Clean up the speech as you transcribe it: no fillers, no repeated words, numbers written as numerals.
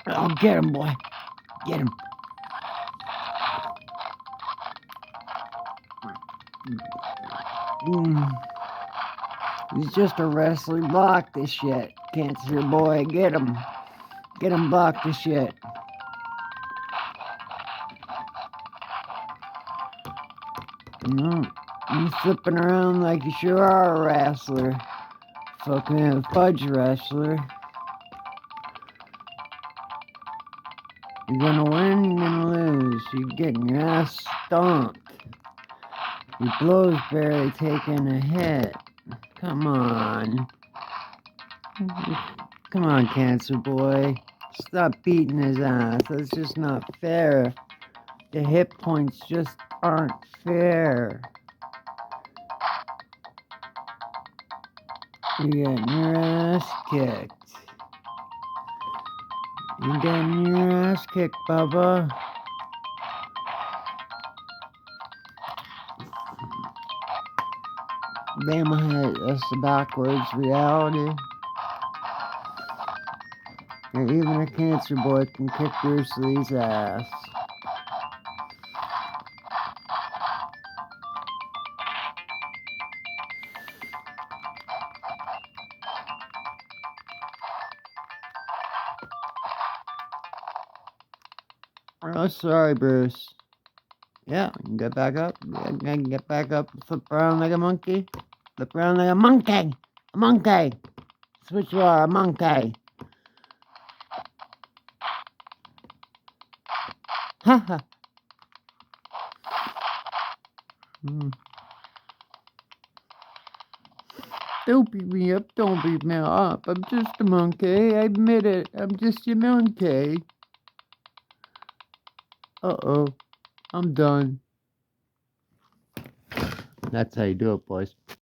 Oh, get him, boy. Get him. He's just a wrestler. Block this shit. Cancer boy, get him. Get him, block the shit. You're flipping around like you sure are a wrestler. Fucking fudge wrestler. You're gonna win, you're gonna lose. You're getting your ass stomped. Your blow's barely taking a hit. Come on. Come on, Cancer Boy. Stop beating his ass. That's just not fair. The hit points just aren't fair. You're getting your ass kicked. You're getting your ass kicked, Bubba. Damn, that's the backwards reality. And even a Cancer Boy can kick Bruce Lee's ass. Oh, sorry, Bruce. Yeah, you can get back up. Yeah, I can get back up and flip around like a monkey. Flip around like a monkey. A monkey. That's what you are, a monkey. Ha ha. Don't beat me up. Don't beat me up. I'm just a monkey. I admit it. I'm just a monkey. Uh-oh. I'm done. That's how you do it, boys.